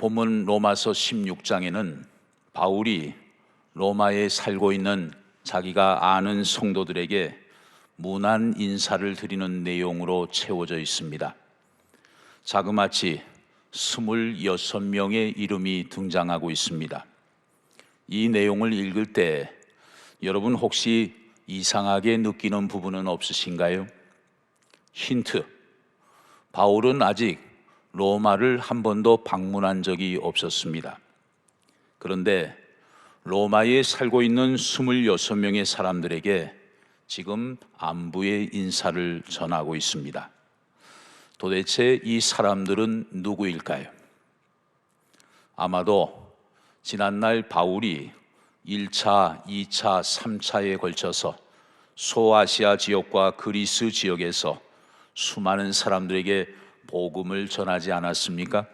본문 로마서 16장에는 바울이 로마에 살고 있는 자기가 아는 성도들에게 문안 인사를 드리는 내용으로 채워져 있습니다. 자그마치 26명의 이름이 등장하고 있습니다. 이 내용을 읽을 때 여러분 혹시 이상하게 느끼는 부분은 없으신가요? 힌트: 바울은 아직 로마를 한 번도 방문한 적이 없었습니다. 그런데 로마에 살고 있는 26명의 사람들에게 지금 안부의 인사를 전하고 있습니다. 도대체 이 사람들은 누구일까요? 아마도 지난날 바울이 1차, 2차, 3차에 걸쳐서 소아시아 지역과 그리스 지역에서 수많은 사람들에게 복음을 전하지 않았습니까?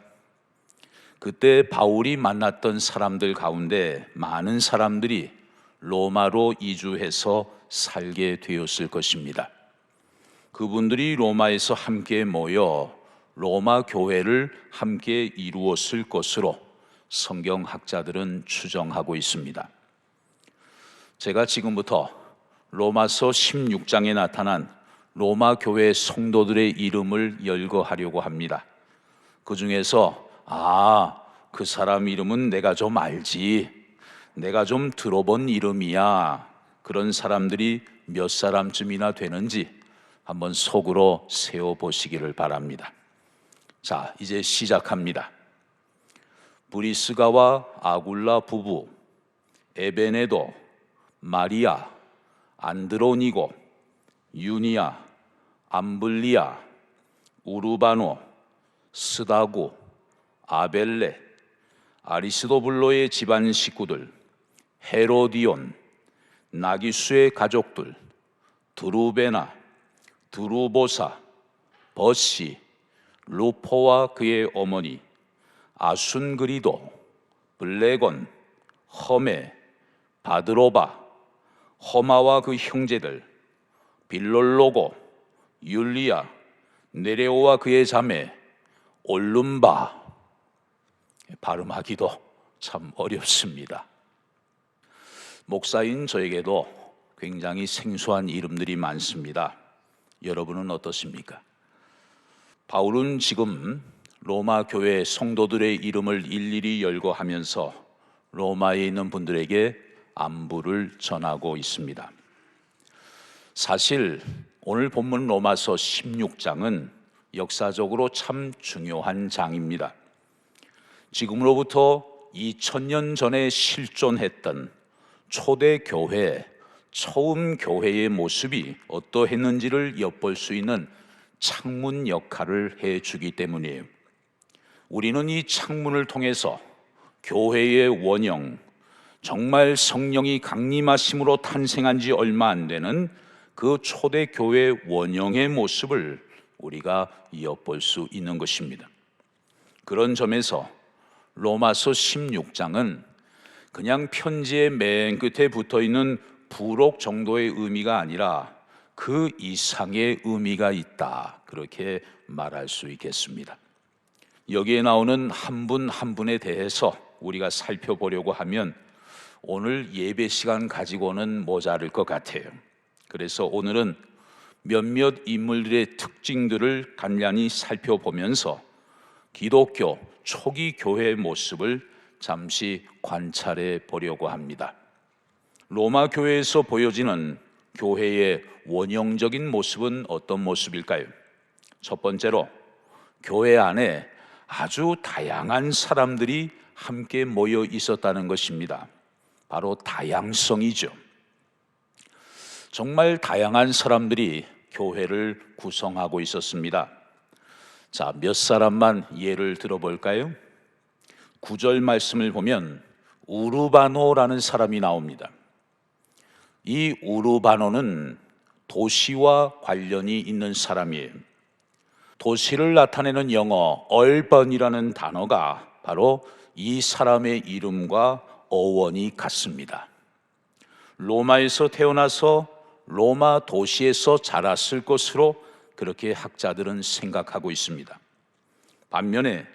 그때 바울이 만났던 사람들 가운데 많은 사람들이 로마로 이주해서 살게 되었을 것입니다. 그분들이 로마에서 함께 모여 로마 교회를 함께 이루었을 것으로 성경학자들은 추정하고 있습니다. 제가 지금부터 로마서 16장에 나타난 로마 교회 성도들의 이름을 열거하려고 합니다. 그 중에서 그 사람 이름은 내가 좀 알지, 내가 좀 들어본 이름이야, 그런 사람들이 몇 사람쯤이나 되는지 한번 속으로 세어보시기를 바랍니다. 자, 이제 시작합니다. 브리스가와 아굴라 부부, 에베네도, 마리아, 안드로니고, 유니아, 암블리아, 우르바노, 스다고, 아벨레, 아리스도블로의 집안 식구들, 헤로디온, 나기수의 가족들, 드루베나, 드루보사, 버시, 루포와 그의 어머니, 아순그리도, 블레곤, 허메, 바드로바, 허마와 그 형제들, 빌롤로고, 율리아, 네레오와 그의 자매, 올룸바. 발음하기도 참 어렵습니다. 목사인 저에게도 굉장히 생소한 이름들이 많습니다. 여러분은 어떻습니까? 바울은 지금 로마 교회 성도들의 이름을 일일이 열거하면서 로마에 있는 분들에게 안부를 전하고 있습니다. 사실 오늘 본문 로마서 16장은 역사적으로 참 중요한 장입니다. 지금으로부터 2000년 전에 실존했던 초대 교회, 처음 교회의 모습이 어떠했는지를 엿볼 수 있는 창문 역할을 해주기 때문이에요. 우리는 이 창문을 통해서 교회의 원형, 정말 성령이 강림하심으로 탄생한 지 얼마 안 되는 그 초대 교회 원형의 모습을 우리가 엿볼 수 있는 것입니다. 그런 점에서 로마서 16장은 그냥 편지의 맨 끝에 붙어있는 부록 정도의 의미가 아니라 그 이상의 의미가 있다, 그렇게 말할 수 있겠습니다. 여기에 나오는 한 분 한 분에 대해서 우리가 살펴보려고 하면 오늘 예배 시간 가지고는 모자랄 것 같아요. 그래서 오늘은 몇몇 인물들의 특징들을 간략히 살펴보면서 기독교 초기 교회의 모습을 잠시 관찰해 보려고 합니다. 로마 교회에서 보여지는 교회의 원형적인 모습은 어떤 모습일까요? 첫 번째로 교회 안에 아주 다양한 사람들이 함께 모여 있었다는 것입니다. 바로 다양성이죠. 정말 다양한 사람들이 교회를 구성하고 있었습니다. 자, 몇 사람만 예를 들어볼까요? 9절 말씀을 보면 우르바노라는 사람이 나옵니다. 이 우르바노는 도시와 관련이 있는 사람이에요. 도시를 나타내는 영어 얼번이라는 단어가 바로 이 사람의 이름과 어원이 같습니다. 로마에서 태어나서 로마 도시에서 자랐을 것으로 그렇게 학자들은 생각하고 있습니다. 반면에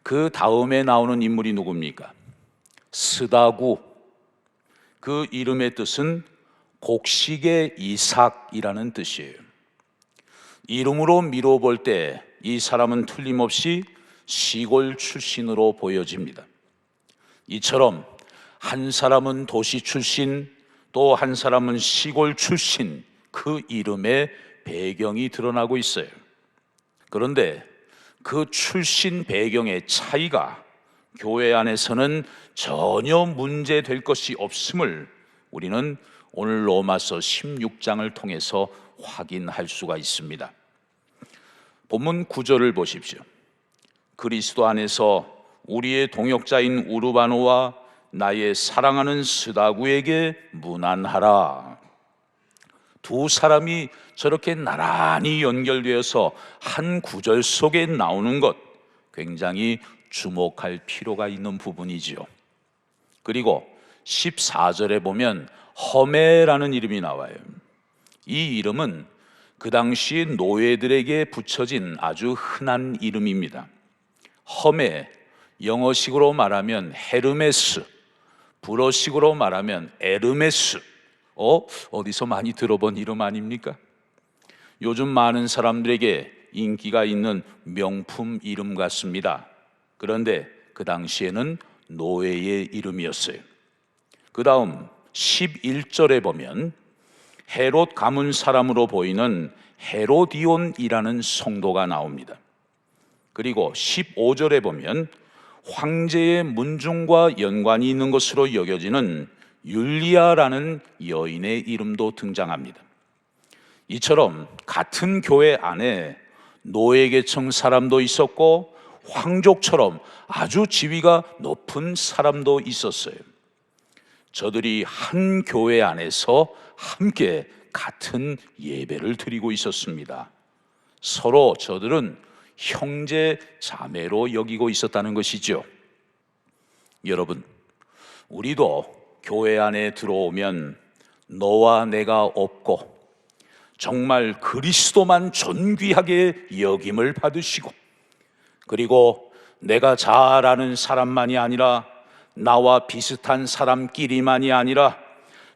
그 다음에 나오는 인물이 누굽니까? 스다구. 그 이름의 뜻은 곡식의 이삭이라는 뜻이에요. 이름으로 미뤄볼 때 이 사람은 틀림없이 시골 출신으로 보여집니다. 이처럼 한 사람은 도시 출신, 또 한 사람은 시골 출신, 그 이름의 배경이 드러나고 있어요. 그런데 그 출신 배경의 차이가 교회 안에서는 전혀 문제될 것이 없음을 우리는 오늘 로마서 16장을 통해서 확인할 수가 있습니다. 본문 9절을 보십시오. 그리스도 안에서 우리의 동역자인 우르바노와 나의 사랑하는 스다구에게 문안하라. 두 사람이 저렇게 나란히 연결되어서 한 구절 속에 나오는 것, 굉장히 주목할 필요가 있는 부분이지요. 그리고 14절에 보면 허메라는 이름이 나와요. 이 이름은 그 당시 노예들에게 붙여진 아주 흔한 이름입니다. 허메, 영어식으로 말하면 헤르메스, 불어식으로 말하면 에르메스. 어디서 많이 들어본 이름 아닙니까? 요즘 많은 사람들에게 인기가 있는 명품 이름 같습니다. 그런데 그 당시에는 노예의 이름이었어요. 그 다음 11절에 보면 헤롯 가문 사람으로 보이는 헤로디온이라는 성도가 나옵니다. 그리고 15절에 보면 황제의 문중과 연관이 있는 것으로 여겨지는 율리아라는 여인의 이름도 등장합니다. 이처럼 같은 교회 안에 노예계층 사람도 있었고 황족처럼 아주 지위가 높은 사람도 있었어요. 저들이 한 교회 안에서 함께 같은 예배를 드리고 있었습니다. 서로 저들은 형제 자매로 여기고 있었다는 것이죠. 여러분, 우리도 교회 안에 들어오면 너와 내가 없고 정말 그리스도만 존귀하게 여김을 받으시고, 그리고 내가 잘 아는 사람만이 아니라 나와 비슷한 사람끼리만이 아니라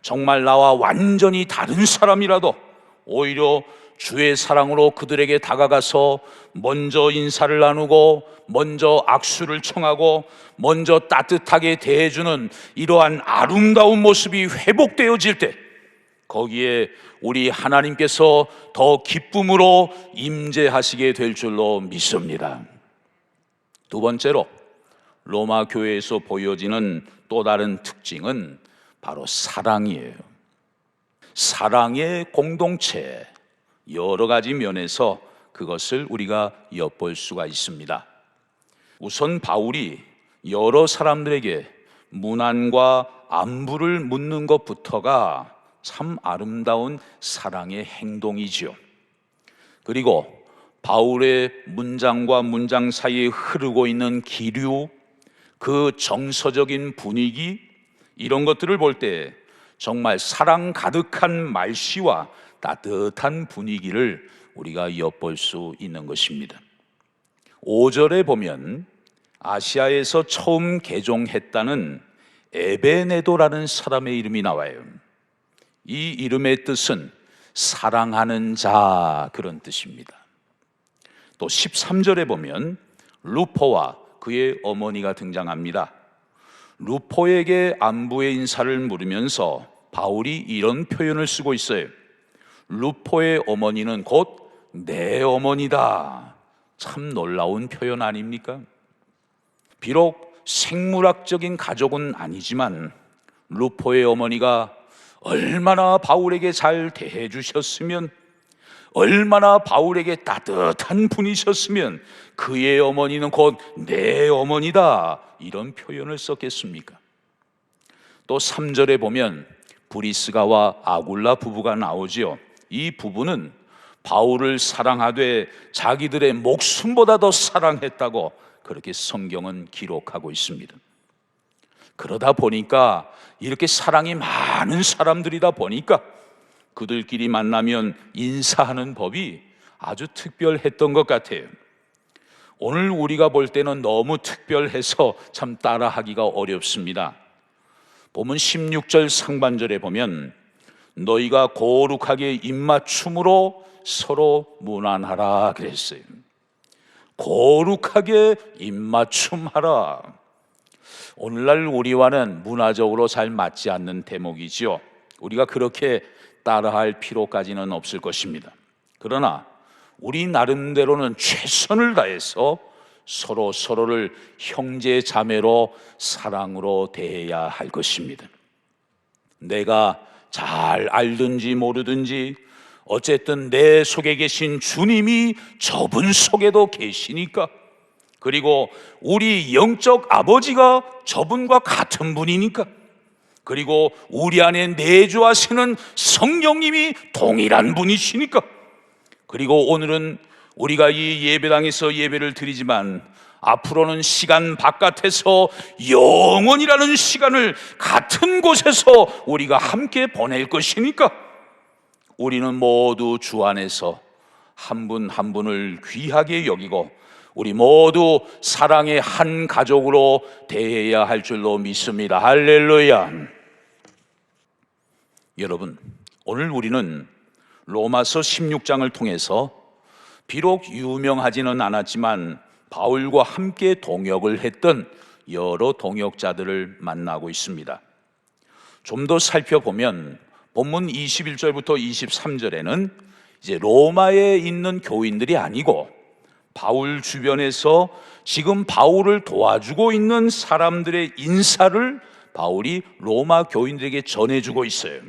정말 나와 완전히 다른 사람이라도 오히려 주의 사랑으로 그들에게 다가가서 먼저 인사를 나누고 먼저 악수를 청하고 먼저 따뜻하게 대해주는 이러한 아름다운 모습이 회복되어질 때 거기에 우리 하나님께서 더 기쁨으로 임재하시게 될 줄로 믿습니다. 두 번째로 로마 교회에서 보여지는 또 다른 특징은 바로 사랑이에요. 사랑의 공동체, 여러 가지 면에서 그것을 우리가 엿볼 수가 있습니다. 우선 바울이 여러 사람들에게 문안과 안부를 묻는 것부터가 참 아름다운 사랑의 행동이지요. 그리고 바울의 문장과 문장 사이에 흐르고 있는 기류, 그 정서적인 분위기, 이런 것들을 볼 때 정말 사랑 가득한 말씨와 따뜻한 분위기를 우리가 엿볼 수 있는 것입니다. 5절에 보면 아시아에서 처음 개종했다는 에베네도라는 사람의 이름이 나와요. 이 이름의 뜻은 사랑하는 자, 그런 뜻입니다. 또 13절에 보면 루포와 그의 어머니가 등장합니다. 루포에게 안부의 인사를 물으면서 바울이 이런 표현을 쓰고 있어요. 루포의 어머니는 곧 내 어머니다. 참 놀라운 표현 아닙니까? 비록 생물학적인 가족은 아니지만 루포의 어머니가 얼마나 바울에게 잘 대해주셨으면, 얼마나 바울에게 따뜻한 분이셨으면 그의 어머니는 곧 내 어머니다, 이런 표현을 썼겠습니까? 또 3절에 보면 브리스가와 아굴라 부부가 나오지요. 이 부부는 바울을 사랑하되 자기들의 목숨보다 더 사랑했다고 그렇게 성경은 기록하고 있습니다. 그러다 보니까 이렇게 사랑이 많은 사람들이다 보니까 그들끼리 만나면 인사하는 법이 아주 특별했던 것 같아요. 오늘 우리가 볼 때는 너무 특별해서 참 따라하기가 어렵습니다. 보면 16절 상반절에 보면 너희가 거룩하게 입맞춤으로 서로 문안하라 그랬어요. 거룩하게 입맞춤하라. 오늘날 우리와는 문화적으로 잘 맞지 않는 대목이지요. 우리가 그렇게 따라할 필요까지는 없을 것입니다. 그러나 우리 나름대로는 최선을 다해서 서로를 형제 자매로 사랑으로 대해야 할 것입니다. 내가 잘 알든지 모르든지 어쨌든 내 속에 계신 주님이 저분 속에도 계시니까, 그리고 우리 영적 아버지가 저분과 같은 분이니까, 그리고 우리 안에 내주하시는 성령님이 동일한 분이시니까, 그리고 오늘은 우리가 이 예배당에서 예배를 드리지만 앞으로는 시간 바깥에서 영원이라는 시간을 같은 곳에서 우리가 함께 보낼 것이니까, 우리는 모두 주 안에서 한 분 한 분을 귀하게 여기고 우리 모두 사랑의 한 가족으로 대해야 할 줄로 믿습니다. 할렐루야. 여러분, 오늘 우리는 로마서 16장을 통해서 비록 유명하지는 않았지만 바울과 함께 동역을 했던 여러 동역자들을 만나고 있습니다. 좀 더 살펴보면 본문 21절부터 23절에는 이제 로마에 있는 교인들이 아니고 바울 주변에서 지금 바울을 도와주고 있는 사람들의 인사를 바울이 로마 교인들에게 전해주고 있어요.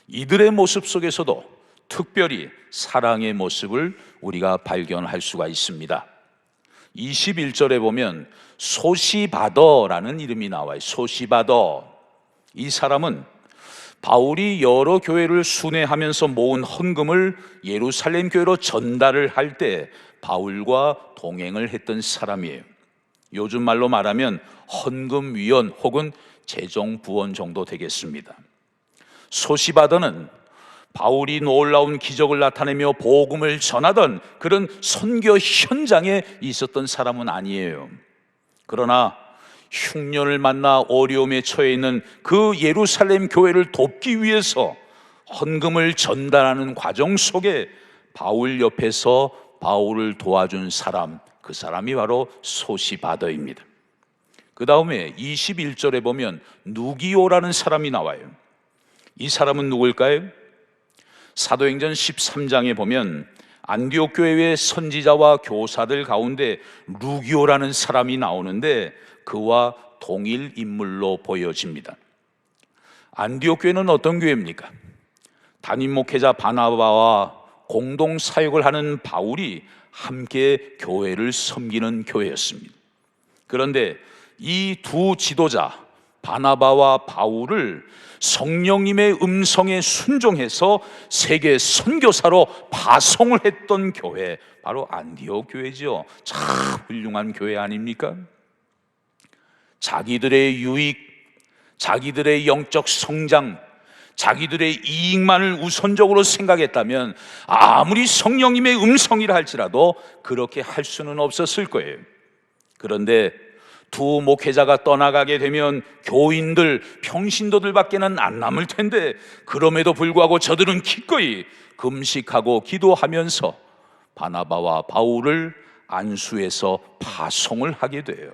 이들의 모습 속에서도 특별히 사랑의 모습을 우리가 발견할 수가 있습니다. 21절에 보면 소시바더라는 이름이 나와요. 소시바더. 이 사람은 바울이 여러 교회를 순회하면서 모은 헌금을 예루살렘 교회로 전달을 할 때 바울과 동행을 했던 사람이에요. 요즘 말로 말하면 헌금위원 혹은 재정부원 정도 되겠습니다. 소시바더는 바울이 놀라운 기적을 나타내며 복음을 전하던 그런 선교 현장에 있었던 사람은 아니에요. 그러나 흉년을 만나 어려움에 처해 있는 그 예루살렘 교회를 돕기 위해서 헌금을 전달하는 과정 속에 바울 옆에서 바울을 도와준 사람, 그 사람이 바로 소시바더입니다. 그 다음에 21절에 보면 누기오라는 사람이 나와요. 이 사람은 누굴까요? 사도행전 13장에 보면 안디옥 교회의 선지자와 교사들 가운데 루기오라는 사람이 나오는데 그와 동일 인물로 보여집니다. 안디옥 교회는 어떤 교회입니까? 담임 목회자 바나바와 공동 사역을 하는 바울이 함께 교회를 섬기는 교회였습니다. 그런데 이 두 지도자 바나바와 바울을 성령님의 음성에 순종해서 세계 선교사로 파송을 했던 교회, 바로 안디옥 교회죠. 참 훌륭한 교회 아닙니까? 자기들의 유익, 자기들의 영적 성장, 자기들의 이익만을 우선적으로 생각했다면 아무리 성령님의 음성이라 할지라도 그렇게 할 수는 없었을 거예요. 그런데 두 목회자가 떠나가게 되면 교인들, 평신도들밖에는 안 남을 텐데 그럼에도 불구하고 저들은 기꺼이 금식하고 기도하면서 바나바와 바울을 안수해서 파송을 하게 돼요.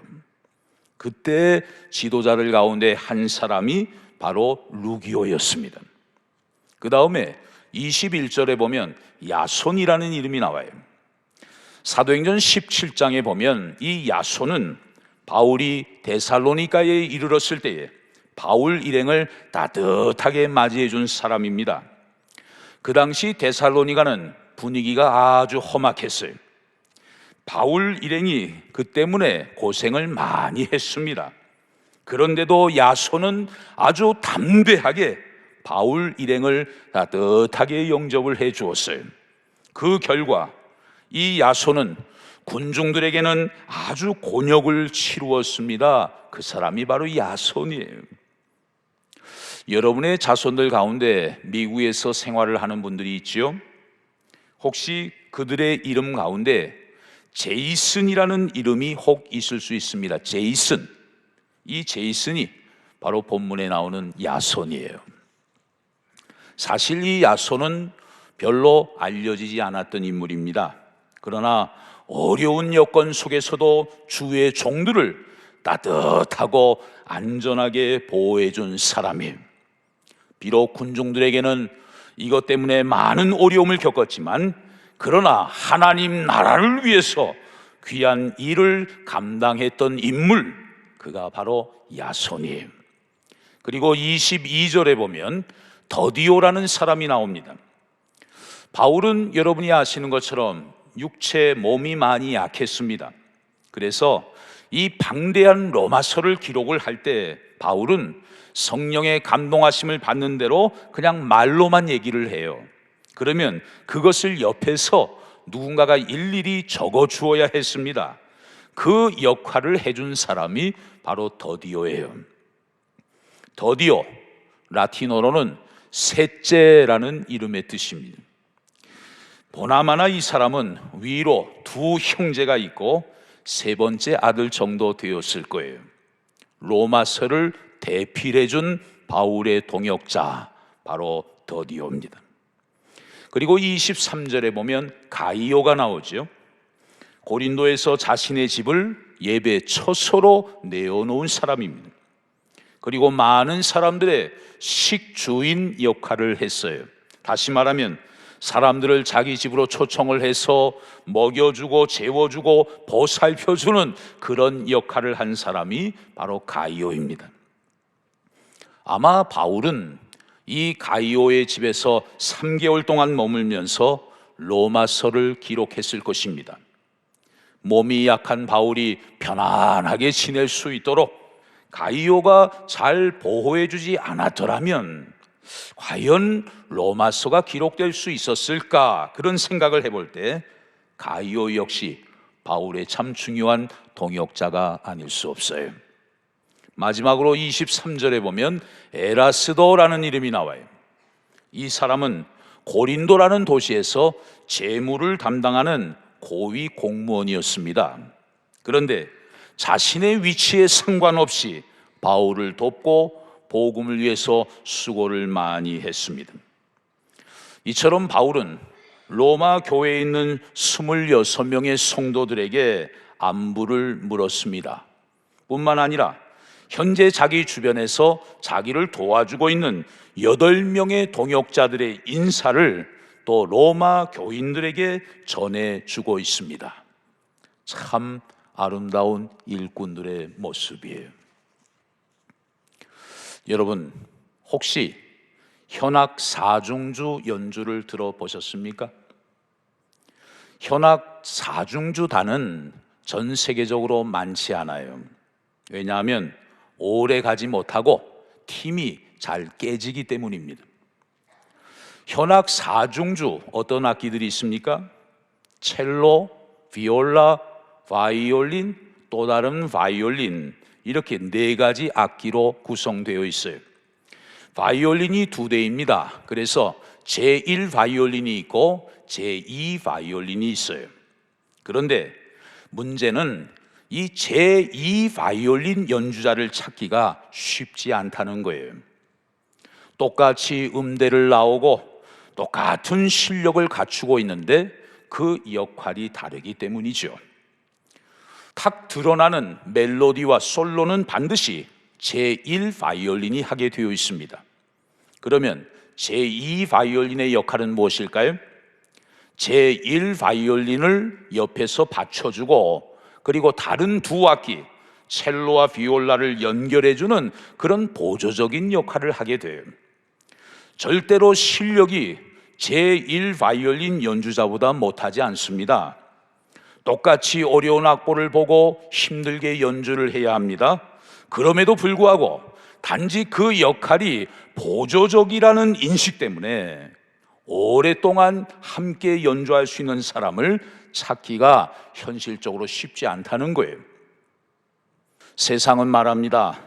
그때 지도자들 가운데 한 사람이 바로 루기오였습니다. 그 다음에 21절에 보면 야손이라는 이름이 나와요. 사도행전 17장에 보면 이 야손은 바울이 데살로니가에 이르렀을 때에 바울 일행을 따뜻하게 맞이해 준 사람입니다. 그 당시 데살로니가는 분위기가 아주 험악했어요. 바울 일행이 그 때문에 고생을 많이 했습니다. 그런데도 야손은 아주 담대하게 바울 일행을 따뜻하게 영접을 해 주었어요. 그 결과 이 야손은 군중들에게는 아주 곤욕을 치루었습니다. 그 사람이 바로 야손이에요. 여러분의 자손들 가운데 미국에서 생활을 하는 분들이 있지요. 혹시 그들의 이름 가운데 제이슨이라는 이름이 혹 있을 수 있습니다. 제이슨. 이 제이슨이 바로 본문에 나오는 야손이에요. 사실 이 야손은 별로 알려지지 않았던 인물입니다. 그러나 어려운 여건 속에서도 주의 종들을 따뜻하고 안전하게 보호해준 사람이에요. 비록 군중들에게는 이것 때문에 많은 어려움을 겪었지만, 그러나 하나님 나라를 위해서 귀한 일을 감당했던 인물, 그가 바로 야손이에요. 그리고 22절에 보면 더디오라는 사람이 나옵니다. 바울은 여러분이 아시는 것처럼 육체 몸이 많이 약했습니다. 그래서 이 방대한 로마서를 기록을 할 때 바울은 성령의 감동하심을 받는 대로 그냥 말로만 얘기를 해요. 그러면 그것을 옆에서 누군가가 일일이 적어 주어야 했습니다. 그 역할을 해준 사람이 바로 더디오예요. 더디오, 라틴어로는 셋째라는 이름의 뜻입니다. 보나마나 이 사람은 위로 두 형제가 있고 세 번째 아들 정도 되었을 거예요. 로마서를 대필해준 바울의 동역자, 바로 더디오입니다. 그리고 23절에 보면 가이오가 나오죠. 고린도에서 자신의 집을 예배 처소로 내어놓은 사람입니다. 그리고 많은 사람들의 식주인 역할을 했어요. 다시 말하면 사람들을 자기 집으로 초청을 해서 먹여주고 재워주고 보살펴주는 그런 역할을 한 사람이 바로 가이오입니다. 아마 바울은 이 가이오의 집에서 3개월 동안 머물면서 로마서를 기록했을 것입니다. 몸이 약한 바울이 편안하게 지낼 수 있도록 가이오가 잘 보호해주지 않았더라면 과연 로마서가 기록될 수 있었을까, 그런 생각을 해볼 때 가이오 역시 바울의 참 중요한 동역자가 아닐 수 없어요. 마지막으로 23절에 보면 에라스도라는 이름이 나와요. 이 사람은 고린도라는 도시에서 재무를 담당하는 고위 공무원이었습니다. 그런데 자신의 위치에 상관없이 바울을 돕고 복음을 위해서 수고를 많이 했습니다. 이처럼 바울은 로마 교회에 있는 26명의 성도들에게 안부를 물었습니다. 뿐만 아니라 현재 자기 주변에서 자기를 도와주고 있는 8명의 동역자들의 인사를 또 로마 교인들에게 전해주고 있습니다. 참 아름다운 일꾼들의 모습이에요. 여러분, 혹시 현악 사중주 연주를 들어보셨습니까? 현악 사중주단은 전 세계적으로 많지 않아요. 왜냐하면 오래 가지 못하고 팀이 잘 깨지기 때문입니다. 현악 사중주 어떤 악기들이 있습니까? 첼로, 비올라, 바이올린, 또 다른 바이올린, 이렇게 4가지 악기로 구성되어 있어요. 바이올린이 2대입니다. 그래서 제1 바이올린이 있고 제2 바이올린이 있어요. 그런데 문제는 이 제2 바이올린 연주자를 찾기가 쉽지 않다는 거예요. 똑같이 음대를 나오고 똑같은 실력을 갖추고 있는데 그 역할이 다르기 때문이죠. 탁 드러나는 멜로디와 솔로는 반드시 제1 바이올린이 하게 되어 있습니다. 그러면 제2 바이올린의 역할은 무엇일까요? 제1 바이올린을 옆에서 받쳐주고, 그리고 다른 2악기 첼로와 비올라를 연결해주는 그런 보조적인 역할을 하게 돼요. 절대로 실력이 제1 바이올린 연주자보다 못하지 않습니다. 똑같이 어려운 악보를 보고 힘들게 연주를 해야 합니다. 그럼에도 불구하고 단지 그 역할이 보조적이라는 인식 때문에 오랫동안 함께 연주할 수 있는 사람을 찾기가 현실적으로 쉽지 않다는 거예요. 세상은 말합니다.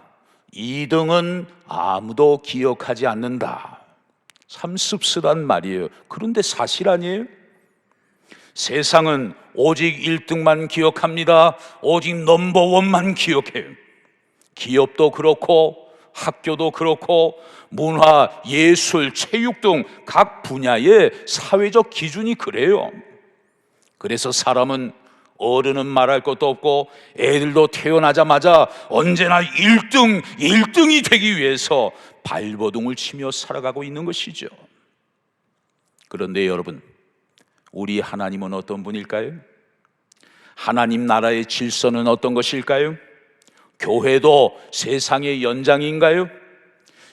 2등은 아무도 기억하지 않는다. 참 씁쓸한 말이에요. 그런데 사실 아니에요? 세상은 오직 1등만 기억합니다. 오직 넘버원만 기억해요. 기업도 그렇고 학교도 그렇고 문화, 예술, 체육 등 각 분야의 사회적 기준이 그래요. 그래서 사람은 어른은 말할 것도 없고 애들도 태어나자마자 언제나 1등이 되기 위해서 발버둥을 치며 살아가고 있는 것이죠. 그런데 여러분, 우리 하나님은 어떤 분일까요? 하나님 나라의 질서는 어떤 것일까요? 교회도 세상의 연장인가요?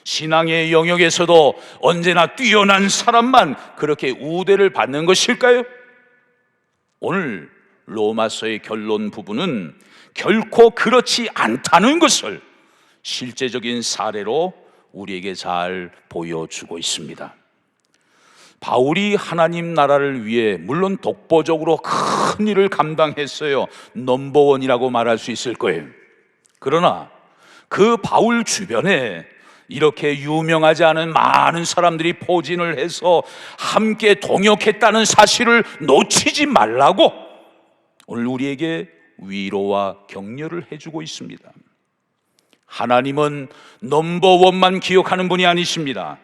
신앙의 영역에서도 언제나 뛰어난 사람만 그렇게 우대를 받는 것일까요? 오늘 로마서의 결론 부분은 결코 그렇지 않다는 것을 실제적인 사례로 우리에게 잘 보여주고 있습니다. 바울이 하나님 나라를 위해 물론 독보적으로 큰 일을 감당했어요. 넘버원이라고 말할 수 있을 거예요. 그러나 그 바울 주변에 이렇게 유명하지 않은 많은 사람들이 포진을 해서 함께 동역했다는 사실을 놓치지 말라고 오늘 우리에게 위로와 격려를 해주고 있습니다. 하나님은 넘버원만 기억하는 분이 아니십니다.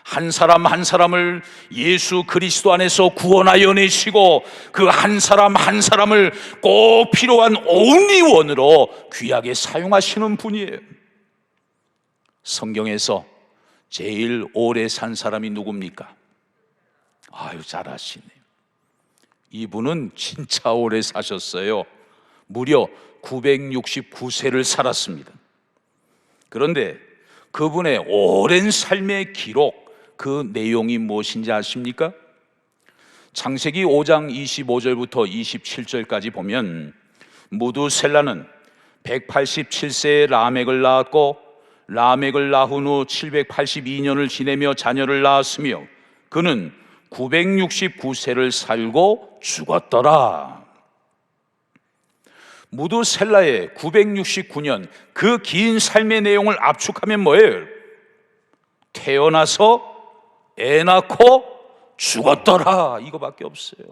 한 사람 한 사람을 예수 그리스도 안에서 구원하여 내시고 그 한 사람 한 사람을 꼭 필요한 온리원으로 귀하게 사용하시는 분이에요. 성경에서 제일 오래 산 사람이 누굽니까? 아유, 잘 아시네요. 이분은 진짜 오래 사셨어요. 무려 969세를 살았습니다. 그런데 그분의 오랜 삶의 기록, 그 내용이 무엇인지 아십니까? 창세기 5장 25절부터 27절까지 보면 무두셀라는 187세에 라멕을 낳았고 라멕을 낳은 후 782년을 지내며 자녀를 낳았으며 그는 969세를 살고 죽었더라. 무두셀라의 969년 그 긴 삶의 내용을 압축하면 뭐예요? 태어나서 애 낳고 죽었더라, 이거밖에 없어요.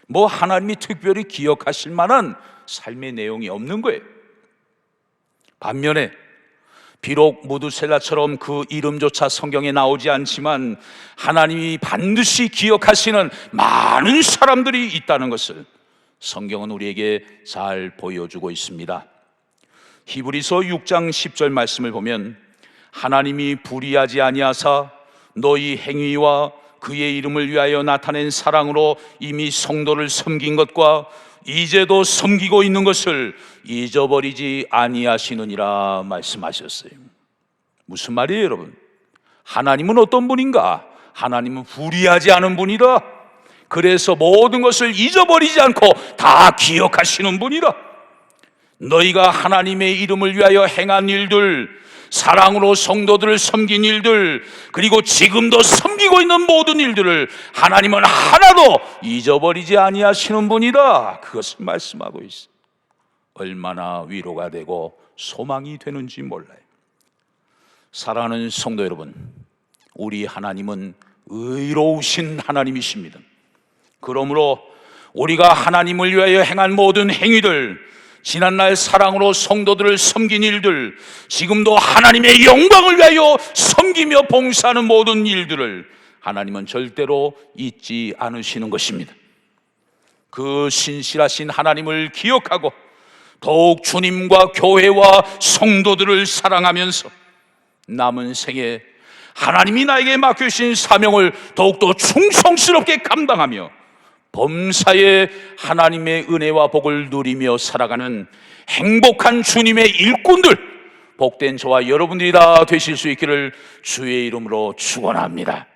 뭐 하나님이 특별히 기억하실 만한 삶의 내용이 없는 거예요. 반면에 비록 무두셀라처럼 그 이름조차 성경에 나오지 않지만 하나님이 반드시 기억하시는 많은 사람들이 있다는 것을 성경은 우리에게 잘 보여주고 있습니다. 히브리서 6장 10절 말씀을 보면 하나님이 불의하지 아니하사 너희 행위와 그의 이름을 위하여 나타낸 사랑으로 이미 성도를 섬긴 것과 이제도 섬기고 있는 것을 잊어버리지 아니하시느니라 말씀하셨어요. 무슨 말이에요, 여러분? 하나님은 어떤 분인가? 하나님은 불의하지 않은 분이라. 그래서 모든 것을 잊어버리지 않고 다 기억하시는 분이라. 너희가 하나님의 이름을 위하여 행한 일들, 사랑으로 성도들을 섬긴 일들, 그리고 지금도 섬기고 있는 모든 일들을 하나님은 하나도 잊어버리지 아니하시는 분이다, 그것을 말씀하고 있어요. 얼마나 위로가 되고 소망이 되는지 몰라요. 사랑하는 성도 여러분, 우리 하나님은 의로우신 하나님이십니다. 그러므로 우리가 하나님을 위하여 행한 모든 행위들, 지난날 사랑으로 성도들을 섬긴 일들, 지금도 하나님의 영광을 위하여 섬기며 봉사하는 모든 일들을 하나님은 절대로 잊지 않으시는 것입니다. 그 신실하신 하나님을 기억하고 더욱 주님과 교회와 성도들을 사랑하면서 남은 생에 하나님이 나에게 맡겨주신 사명을 더욱더 충성스럽게 감당하며 범사에 하나님의 은혜와 복을 누리며 살아가는 행복한 주님의 일꾼들, 복된 저와 여러분들이 다 되실 수 있기를 주의 이름으로 축원합니다.